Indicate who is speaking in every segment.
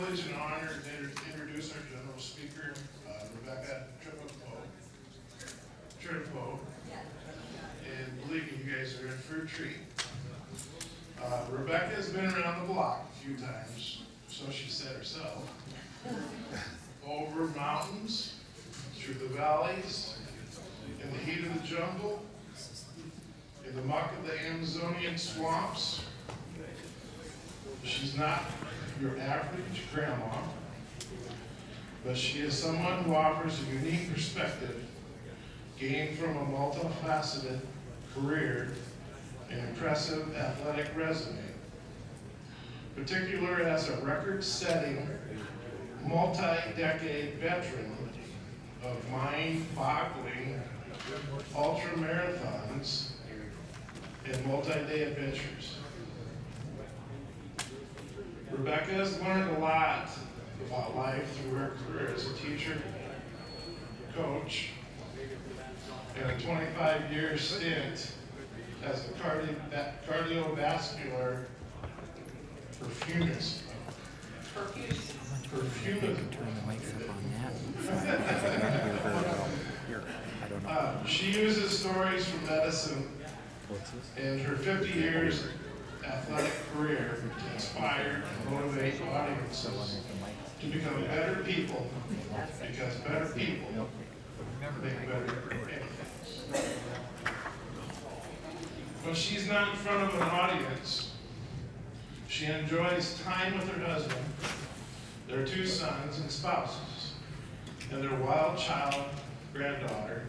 Speaker 1: privilege and honor to introduce our general speaker, Rebekah Trittipoe. And believe me, you guys are in for a treat. Rebekah has been around the block a few times, so she said herself. Over mountains, through the valleys, in the heat of the jungle, in the muck of the Amazonian swamps. She's not your average grandma, but she is someone who offers a unique perspective gained from a multifaceted career and impressive athletic resume. Particular as a record-setting, multi-decade veteran of mind-boggling ultra-marathons and multi-day adventures. Rebekah has learned a lot about life through her career as a teacher, coach, and a 25-year stint as a cardiovascular perfumist. She uses stories from medicine and her 50 years athletic career to inspire and motivate audiences to become better people, because better people make better anything. When she's not in front of an audience, she enjoys time with her husband, their 2 sons and spouses, and their wild child, granddaughter,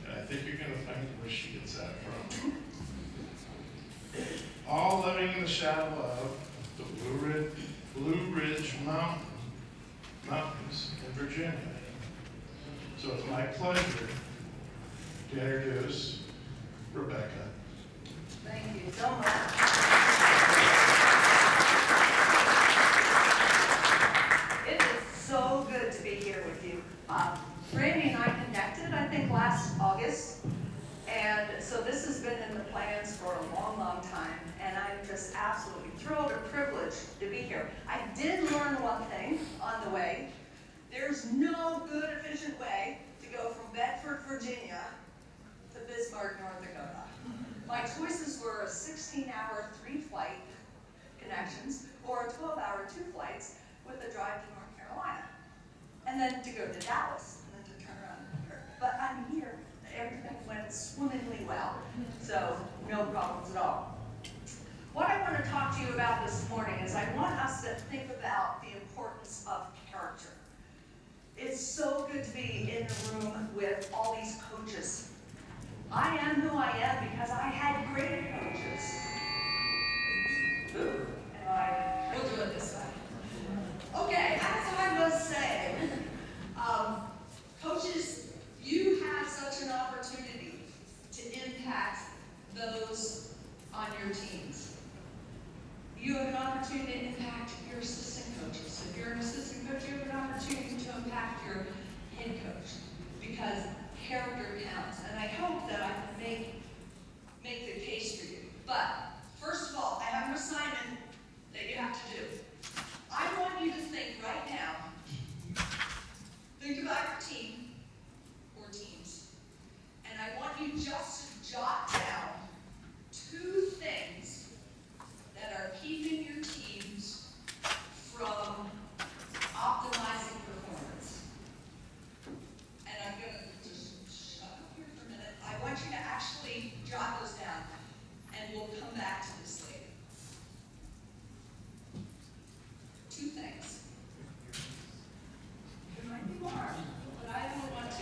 Speaker 1: and I think you're going to find where she gets that from. All living in the shadow of the Blue Ridge Mountains in Virginia. So it's my pleasure to introduce Rebekah.
Speaker 2: Thank you so much. It is so good to be here with you. Randy and I connected, I think, last August. And so this has been in the plans for a long, long time, and I'm just absolutely thrilled or privileged to be here. I did learn one thing on the way. There's no good, efficient way to go from Bedford, Virginia to Bismarck, North Dakota. My choices were a 16-hour 3-flight connections or a 12-hour 2 flights with a drive to North Carolina. And then to go to Dallas and then to turn around here. But I'm here. Everything went swimmingly well, so no problems at all. What I want to talk to you about this morning is I want us to think about the importance of character. It's so good to be in the room with all these coaches. I am who I am because I had great coaches. And we'll do it this way. Okay, as I was saying, coaches, you have such an opportunity to impact those on your teams. You have an opportunity to impact your assistant coaches. If you're an assistant coach, you have an opportunity to impact your head coach, because character counts. And I hope that I can make the case for you. But first of all, I have an assignment that you have to do. I want you to think right now, think about your team, teams. And I want you just to jot down 2 things that are keeping your teams from optimizing performance. And I'm going to just shut up here for a minute. I want you to actually jot those down, and we'll come back to this later. 2 things. There might be more, but I don't want to.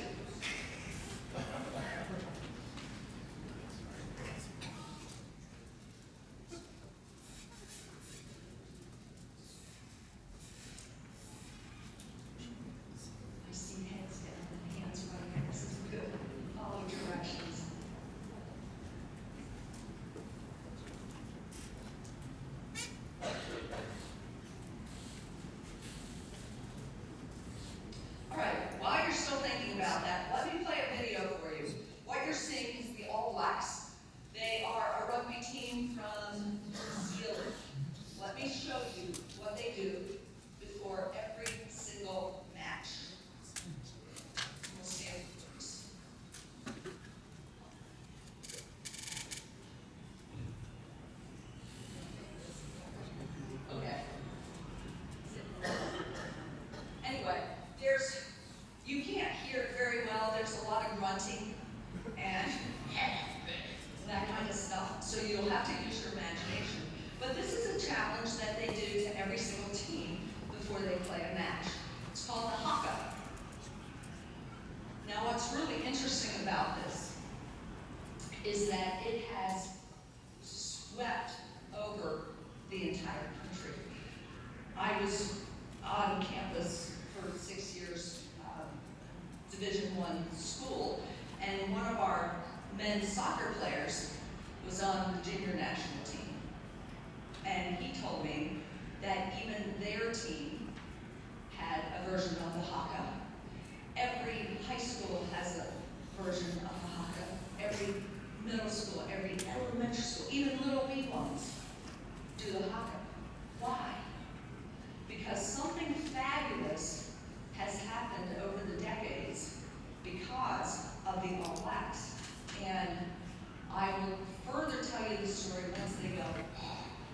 Speaker 2: was on campus for 6 years, Division I school, and one of our men's soccer players was on the junior national team. And he told me that even their team had a version of the haka. Every high school has a version of the haka. Every middle school, every elementary school, even little wee ones do the haka. Why? Because something fabulous has happened over the decades because of the All Blacks. And I will further tell you the story once they go.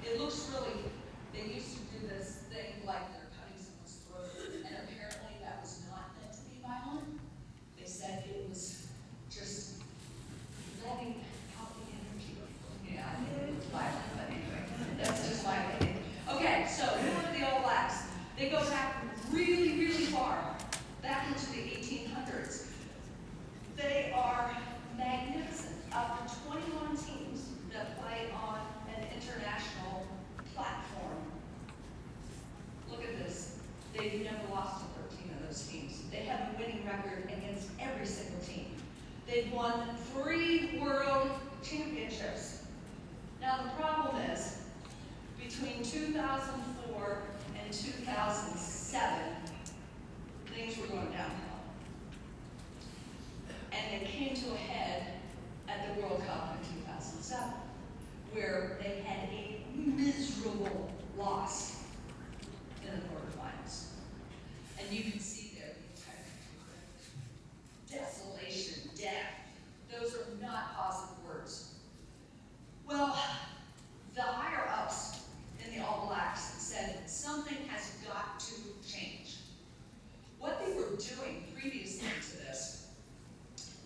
Speaker 2: It looks really, they used to do this thing like they're cutting someone's throat, and apparently that was not meant to be violent. They said it was just letting out the energy. Yeah, I think it was violent, but anyway, that's just my opinion. Okay, so who are the All Blacks? They go back really, really far, back into the 1800s. They are magnificent. Up to 21 teams that play on an international platform. Look at this. They've never lost to 13 of those teams. They have a winning record against every single team. They've won 3 world championships. Now the problem is, between 2004 and 2007, things were going downhill. And they came to a head at the World Cup in 2007, where they had a miserable loss in the quarterfinals. And you can see there the desolation, death. Those are not positive words. Well, the higher ups in the All Blacks said something has got to change. What they were doing previously to this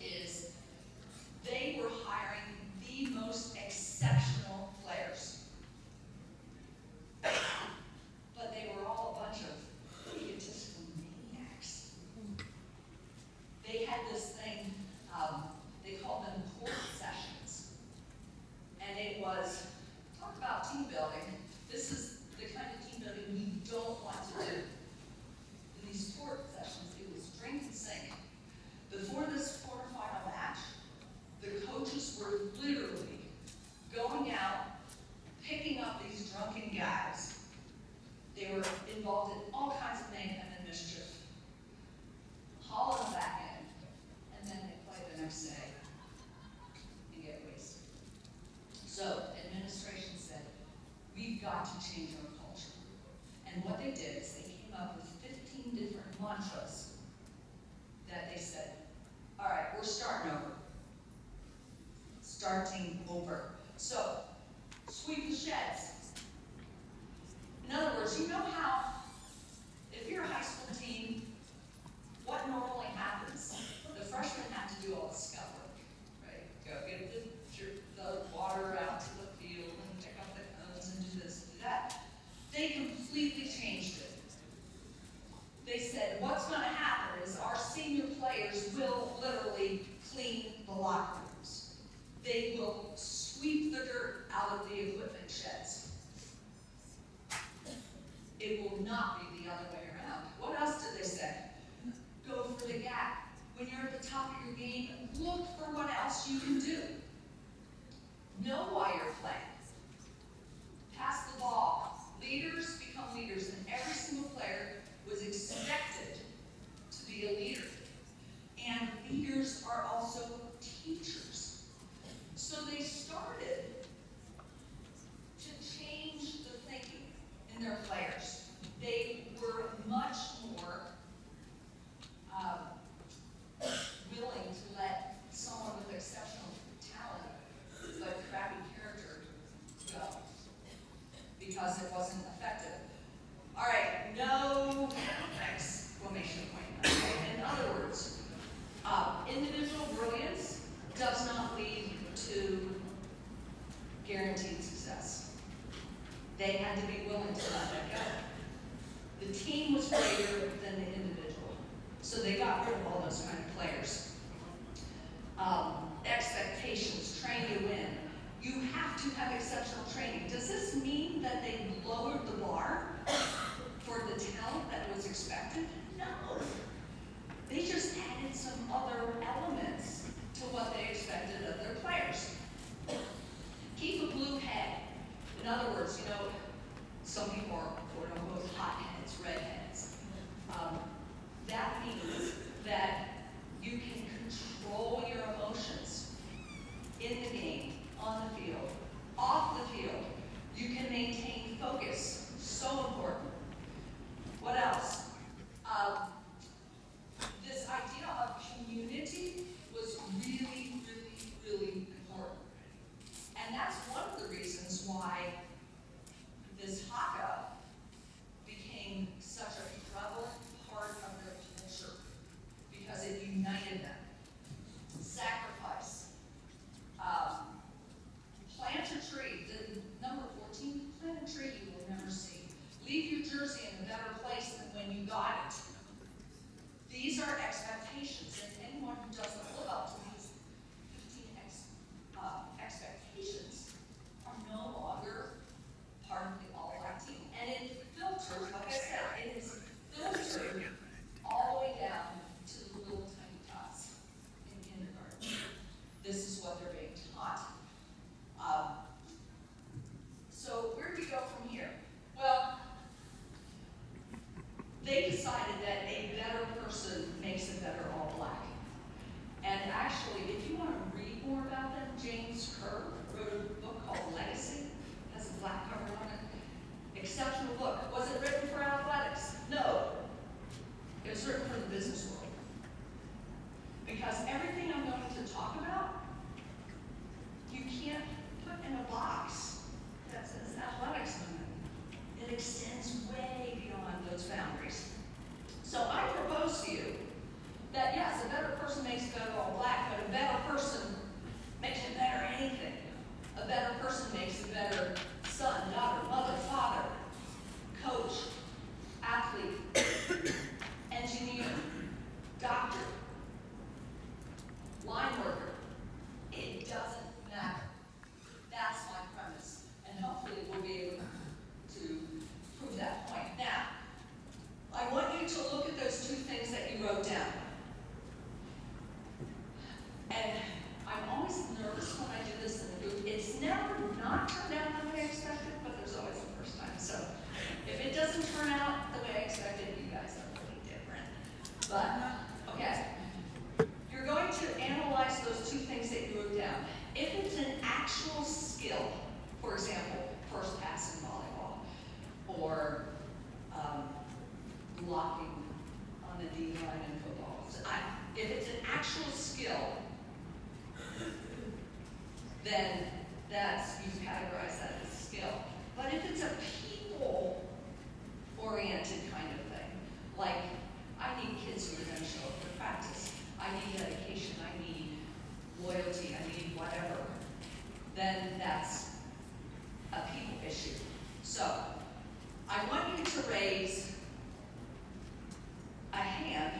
Speaker 2: is they were hiring the most exceptional players. But they were all a bunch of egotistical maniacs. They had this thing, they called them court sessions. And it was, talk about team building. This is the kind of team building we don't want to do. In these court sessions, it was drink and sing. Before this quarterfinal match, the coaches were literally going out, picking up these drunken guys. They were involved in all kinds of mayhem and mischief, hauling them back in, and then they play the next day and get wasted. So administration said, we've got to change our culture. And what they did is they came up with 15 different mantras that they said, all right, we're starting over. Starting over. So, sweep the sheds. In other words, you know how, if you're a high school team, what normally happens? The freshmen have to do all the scout work, right? Go get the water out to the field and pick up the cones and do this and do that. They completely changed it. They said, what's going to happen is our senior players will literally clean the locker rooms. They will sweep the dirt out of the equipment sheds. It will not be the other way around. What else did they say? Go for the gap. When you're at the top of your game, look for what else you can do. Know why you're playing. Pass the ball. Leaders become leaders, and every single player was expected to be a leader. And leaders are also teachers. So they started to change the thinking in their players. They were much more willing to let someone with exceptional talent but crappy character jersey in a better place than when you got it. These are expectations, and anyone who doesn't live up to these 15 expectations are no longer part of the all-black team. And it filters, like I said, it is filtered all the way down to the little tiny tots in kindergarten. This is what they're being taught. So where do we go from here? Well, they decided that a better person makes a better all-black. And actually, if you want to read more about them, James Kerr wrote a book called Legacy. It has a black cover on it. Exceptional book. Was it written for athletics? No. It was written for the business world. Because everything I'm going to talk about, you can't put in a box that says athletics women. It extends way beyond those boundaries. So I propose to you that yes, a better person makes a better all-black, but a better person makes a better anything. A better person makes a better son, daughter, mother, father, coach, athlete, engineer, doctor, line worker. It doesn't matter. That's my premise. And hopefully we'll be able to prove that point. Now, I want you to look at those two things that you wrote down. And I'm always nervous when I do this in the group. It's never not turned out the way I expected, but there's always a first time. So if it doesn't turn out the way I expected, you guys are really different. But, okay. You're going to analyze those two things that you wrote down. If it's an actual skill, for example, first pass in volleyball, or blocking on the D line in football. So if it's an actual skill, then you categorize that as a skill. But if it's a people-oriented kind of thing, like I need kids who are going to show up for practice, I need dedication, I need loyalty, I need whatever, then that's a people issue. So I want you to raise a hand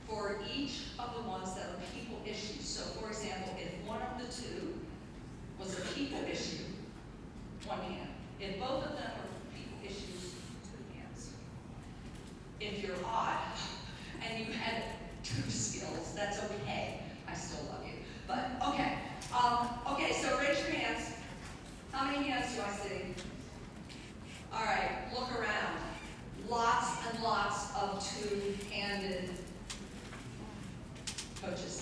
Speaker 2: for each of the ones that are people issues. So for example, if one of the two was a people issue, one hand. If both of them are people issues, two hands. If you're odd and you had two skills, that's okay. I still love you. But okay. Okay, so raise your hands. How many hands do I see? All right, look around. Lots and lots of two-handed coaches.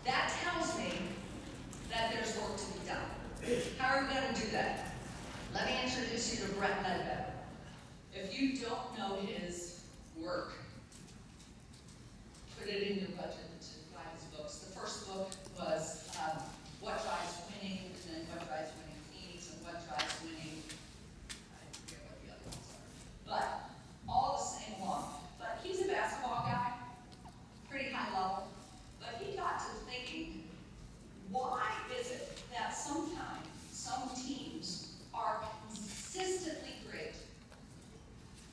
Speaker 2: That tells me that there's work to be done. How are we going to do that? Let me introduce you to Brett Ledbetter. If you don't know his work, put it in your budget to buy his books. The first book was What Drives Winning, and then What Drives Winning Teams, and What Drives Winning, I forget what the other ones are. But all the same long. But he's a basketball guy, pretty high level. But he got to thinking, why is it that sometimes some teams are consistently great?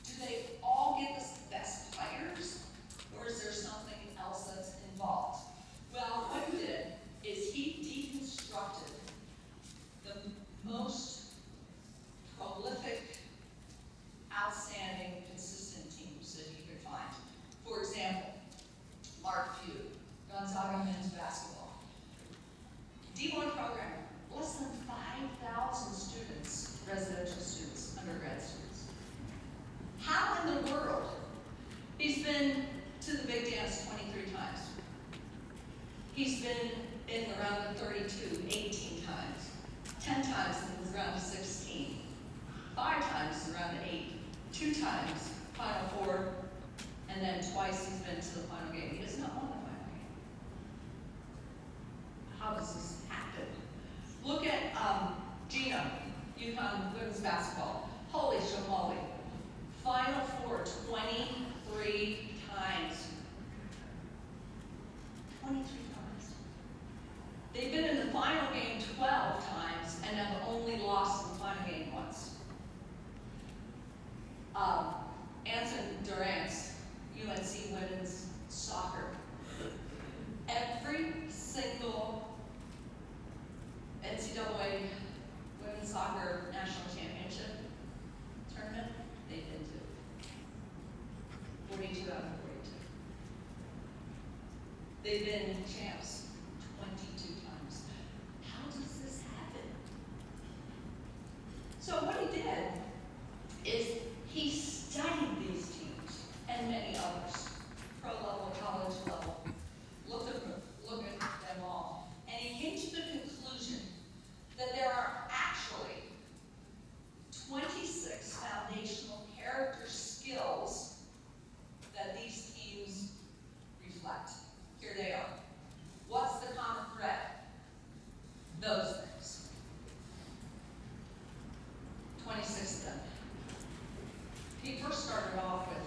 Speaker 2: Do they all get the best players? Or is there something else that's involved? Well, what he did is he deconstructed the most prolific, outstanding, consistent teams that he could find. For example, Mark Few, Gonzaga men's basketball. D1 program, less than 5,000 students, residential students, undergrad students. How in the world? He's been to the big dance 23 times. He's been in the round of 32 18 times. 10 times in the round of 16. 5 times in the round of 8. 2 times Final Four. And then twice he's been to the final game. He has not won the final game. How does this happen? Look at Gino, UConn women's basketball. Holy shamoly. Final Four 23 times. 23 times. They've been in the final game 12 times and have only lost in the final game once. They've been champs 22 times. How does this happen? So what he did is he studied these teams and many others, pro level, college level, looked at them all, and he came to the conclusion that there are actually 26 foundational character skills that these teams reflect. Here they are. What's the common thread? Those things. 26 of them. He first started off with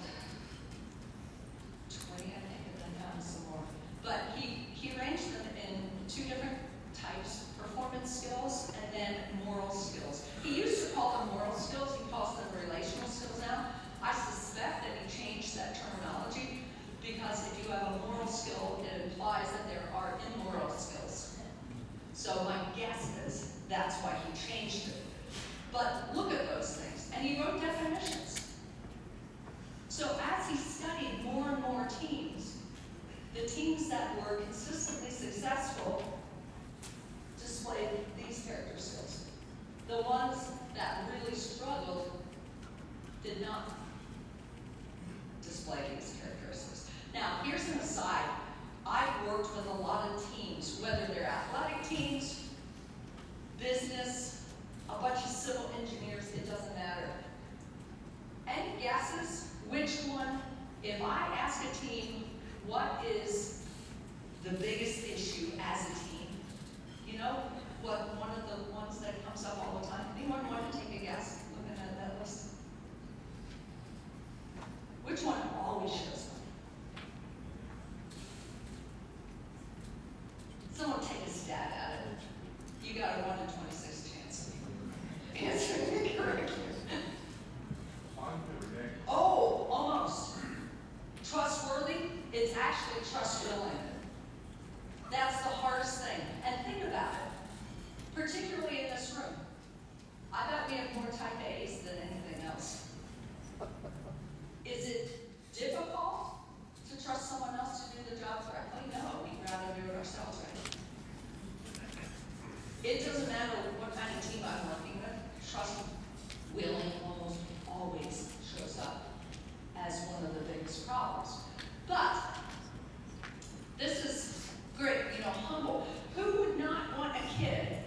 Speaker 2: 20, I think, and then found some more. But he arranged them in two different types, performance skills and then moral skills. He used to call them moral skills, he calls them relational skills now. I suspect that he changed that terminology because if you have a moral skill, it implies that there are immoral skills. So my guess is that's why he changed it. But look at those things, and he wrote definitions. So as he studied more and more teams, the teams that were consistently successful displayed these character skills. The ones that really struggled did not display these characteristics. Now, here's an aside. I've worked with a lot of teams, whether they're athletic teams, business, a bunch of civil engineers, it doesn't matter. Any guesses which one, if I ask a team, what is the biggest issue as a team? You know what one of the ones that comes up all the time? Anyone want to take a guess looking at that list? Which one always shows up? Someone take a stab at it. You got a 1 in 26 chance of answering it correctly. Oh, almost. Trustworthy, it's actually trust-related. That's the hardest thing. And think about it, particularly in this room. I bet we have more type A's than anything else. Is it difficult to trust someone else to do the job correctly? No, we'd rather do it ourselves, right? It doesn't matter what kind of team I'm working with, trust willing almost always shows up as one of the biggest problems. But this is great, you know, humble. Who would not want a kid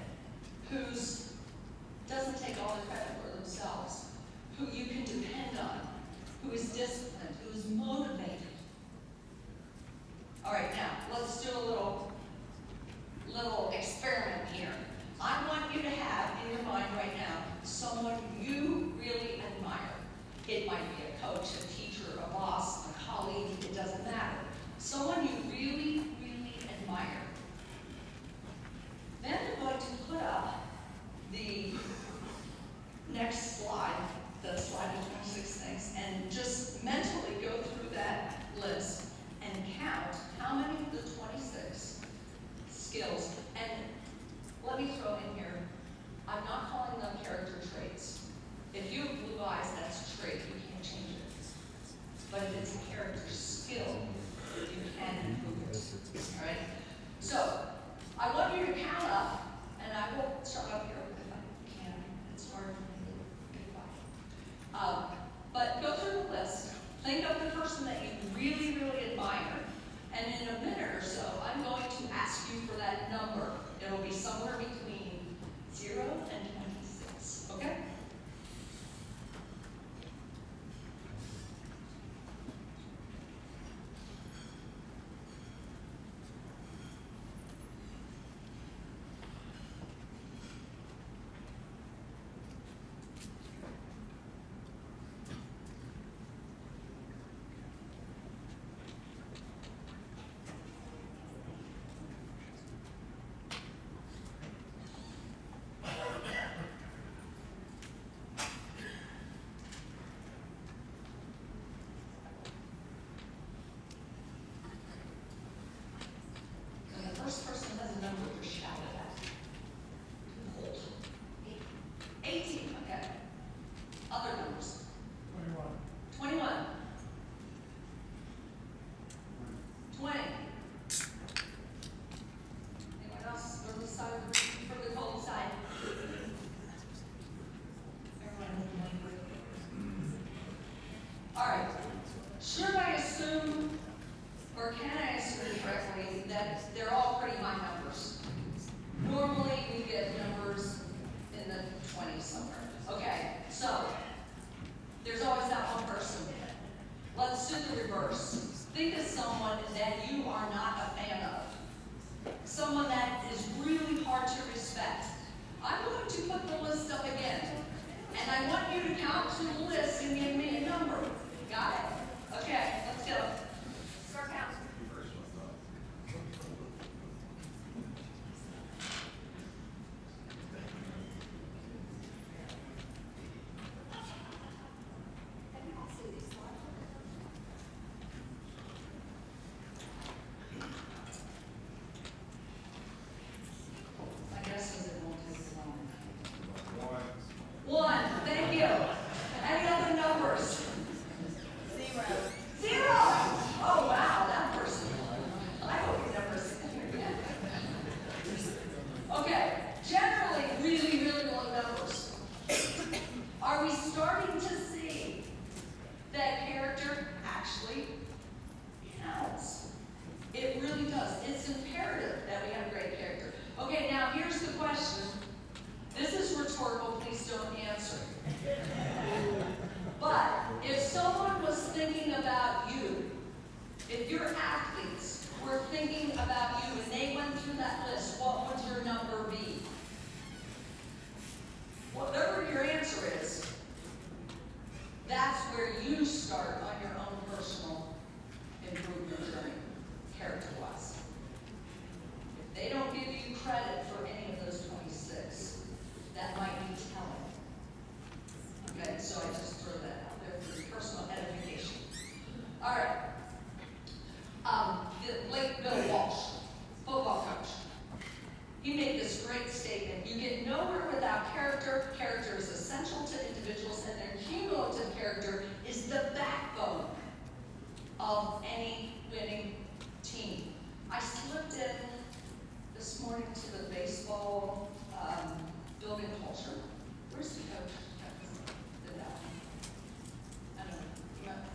Speaker 2: who's doesn't take all the credit for themselves, who you can depend on, who is disciplined, who is motivated? All right, now let's do a little experiment here. I want you to have in your mind right now someone you really admire. It might be a coach, a teacher, a boss, a colleague, it doesn't matter. Someone you really, really admire. Then I'm going to put up the next slide, the slide of 26 things, and just mentally go through that list and count how many of the 26 skills. And let me throw in here, I'm not calling them character traits. If you have blue eyes, that's a trait, you can't change it. But if it's a character skill, you can improve it. All right? So, I want you to count up, and I will start up here if I can. It's hard for me to get by. But go through the list. Think of the person that you really, really admire. And in a minute or so, I'm going to ask you for that number. It'll be somewhere between 0 and 26. Okay? All right. Should I assume, or can I assume correctly, that they're all pretty high numbers? Normally, we get numbers in the 20s somewhere. Okay, so there's always that one person. Let's do the reverse. Think of someone that you are not a fan of. Someone that is really hard to respect. I'm going to put the list up again. And I want you to count to the list and give me a number. Got it? Okay, let's go. Start counting. My guess is it won't take long. One. Thank you. Any other numbers? Zero. Oh, wow, that person. I hope you never seen her again. Okay, generally really, really low numbers. Are we starting to see that character actually counts? It really does. It's imperative that we have great character. Okay, now here's the question. This is rhetorical, please don't answer. But if someone was thinking about you, if your athletes were thinking about you and they went through that list, what would your number be? Whatever your answer is, that's where you start on your own personal improvement journey, character-wise. If they don't give you credit for any of those 26, that might be telling. Okay, so I just throw that out there for your personal edification. All right. The late Bill Walsh, football coach, he made this great statement. You get nowhere without character. Character is essential to individuals, and their cumulative character is the backbone of any winning team. I slipped in this morning to the baseball building culture. Where's the coach?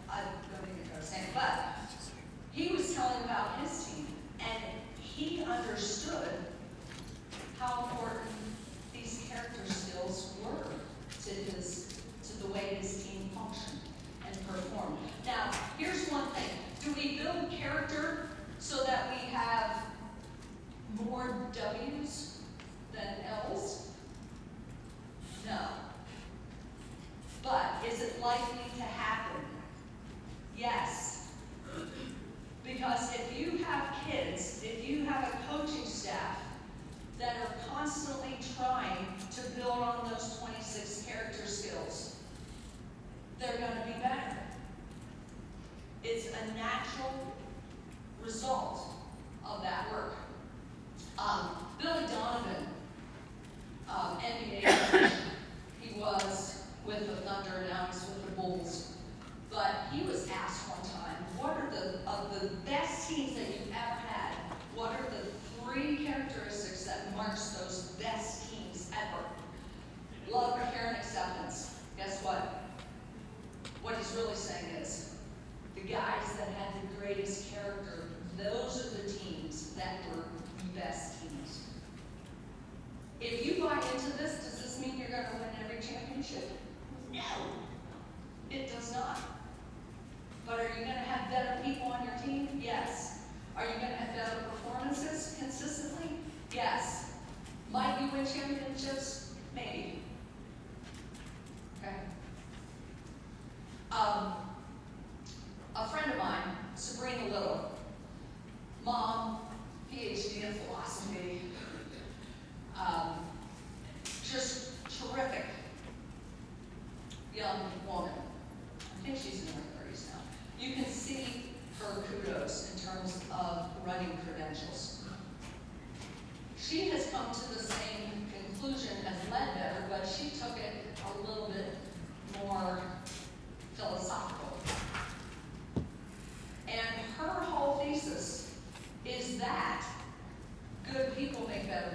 Speaker 2: I don't even know saying, but he was telling about his team, and he understood how important these character skills were to the way his team functioned and performed. Now, here's one thing. Do we build character so that we have more W's than L's? No. But is it likely to happen? Yes. Because if you have kids, if you have a coaching staff that are constantly trying to build on those 26 character skills, they're going to be better. It's a natural result of that work. Billy Donovan, NBA coach, he was with the Thunder, now he's with the Bulls. But he was asked one time, what are of the best teams that you've ever had, what are the 3 characteristics that marks those best teams ever? Love, care, and acceptance. Guess what? What he's really saying is, the guys that had the greatest character, those are the teams that were the best teams. If you buy into this, does this mean you're going to win every championship? No, it does not. But are you going to have better people on your team? Yes. Are you going to have better performances consistently? Yes. Might you win championships? Maybe. Okay. A friend of mine, Sabrina Little, mom, PhD in philosophy, just terrific young woman. I think she's in her 30s now. You can see her kudos in terms of running credentials. She has come to the same conclusion as Ledbetter, but she took it a little bit more philosophical. And her whole thesis is that good people make better